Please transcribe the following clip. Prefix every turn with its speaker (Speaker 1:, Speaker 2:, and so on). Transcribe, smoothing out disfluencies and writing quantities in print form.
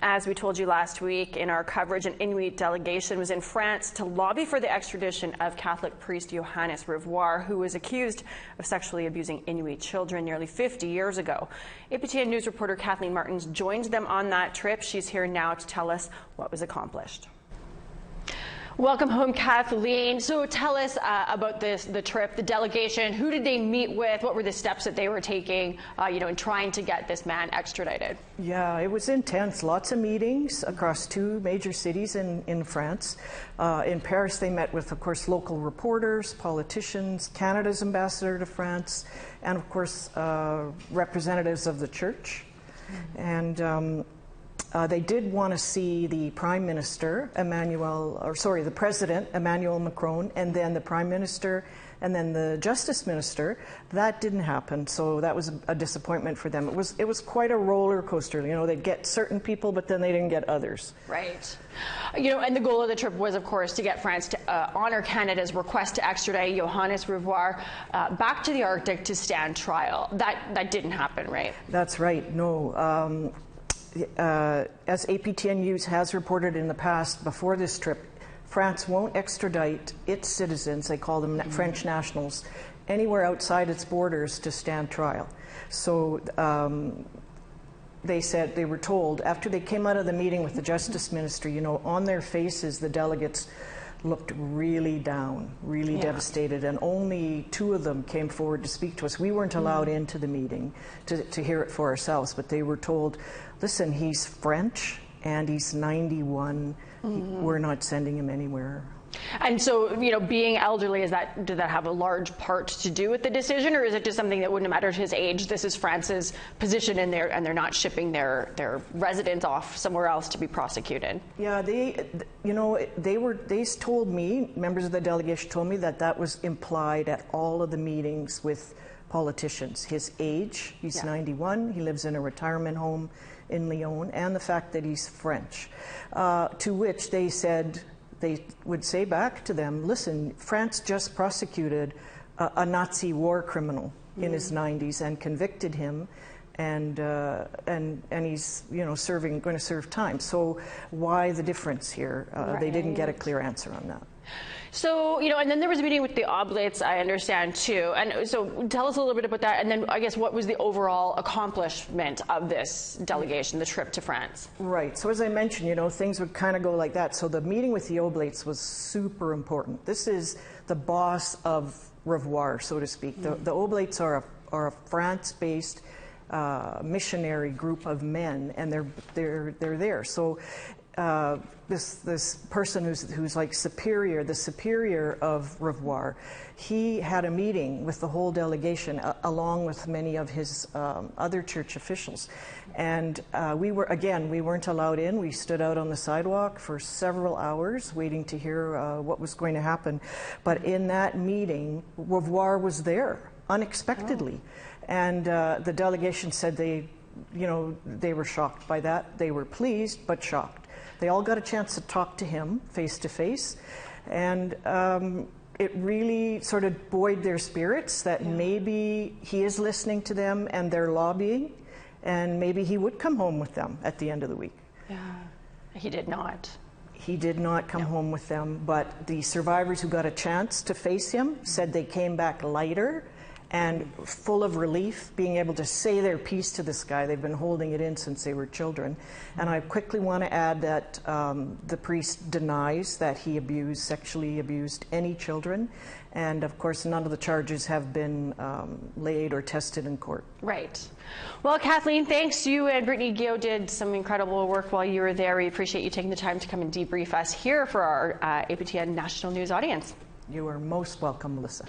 Speaker 1: As we told you last week in our coverage, an Inuit delegation was in France to lobby for the extradition of Catholic priest Joannes Rivoire, who was accused of sexually abusing Inuit children nearly 50 years ago. APTN News reporter Kathleen Martens joined them on that trip. She's here now to tell us what was accomplished. Welcome home, Kathleen. So tell us about the trip, the delegation. Who did they meet with? What were the steps that they were taking, in trying to get this man extradited?
Speaker 2: Yeah, it was intense. Lots of meetings across two major cities in France. In Paris, they met with, of course, local reporters, politicians, Canada's ambassador to France, and, of course, representatives of the church. And they did want to see the Prime Minister, the President, Emmanuel Macron, and then the Prime Minister, and then the Justice Minister. That didn't happen, so that was a disappointment for them. It was quite a roller coaster. They'd get certain people, but then they didn't get others.
Speaker 1: Right. And the goal of the trip was, of course, to get France to honor Canada's request to extradite Joannes Rivoire back to the Arctic to stand trial. That didn't happen, right?
Speaker 2: That's right. No. As APTN News has reported in the past, before this trip, France won't extradite its citizens, they call them French nationals, anywhere outside its borders to stand trial. So they were told, after they came out of the meeting with the Justice Minister, on their faces, the delegates looked really down, really devastated, and only two of them came forward to speak to us. We weren't allowed into the meeting to hear it for ourselves, but they were told, listen, he's French and he's 91. We're not sending him anywhere.
Speaker 1: And so, being elderly, did that have a large part to do with the decision, or is it just something that wouldn't matter to his age? This is France's position in there, and they're not shipping their residents off somewhere else to be prosecuted.
Speaker 2: Yeah, they told me, members of the delegation told me that was implied at all of the meetings with politicians. His age, he's 91, he lives in a retirement home in Lyon, and the fact that he's French. To which they said, they would say back to them, listen, France just prosecuted a Nazi war criminal in his 90s and convicted him, and he's going to serve time. So why the difference here? They didn't get a clear answer on that.
Speaker 1: So, and then there was a meeting with the Oblates, I understand, too. And so tell us a little bit about that. And then I guess what was the overall accomplishment of this delegation, the trip to France? Right.
Speaker 2: So as I mentioned, things would kind of go like that. So the meeting with the Oblates was super important. This is the boss of Rivoire, so to speak. The Oblates are a France-based missionary group of men, and they're there. So this person who's like the superior of Rivoire, he had a meeting with the whole delegation along with many of his other church officials, and we weren't allowed in. We stood out on the sidewalk for several hours waiting to hear what was going to happen. But in that meeting, Rivoire was there unexpectedly, and the delegation said they were shocked by that. They were pleased but shocked. They all got a chance to talk to him face to face, and it really sort of buoyed their spirits that maybe he is listening to them and they're lobbying, and maybe he would come home with them at the end of the week.
Speaker 1: Yeah, he did not.
Speaker 2: He did not come home with them, but the survivors who got a chance to face him said they came back lighter and full of relief, being able to say their piece to this guy. They've been holding it in since they were children. And I quickly want to add that the priest denies that he sexually abused any children. And of course, none of the charges have been laid or tested in court.
Speaker 1: Right. Well, Kathleen, thanks. You and Brittany Gio did some incredible work while you were there. We appreciate you taking the time to come and debrief us here for our APTN National News audience.
Speaker 2: You are most welcome, Melissa.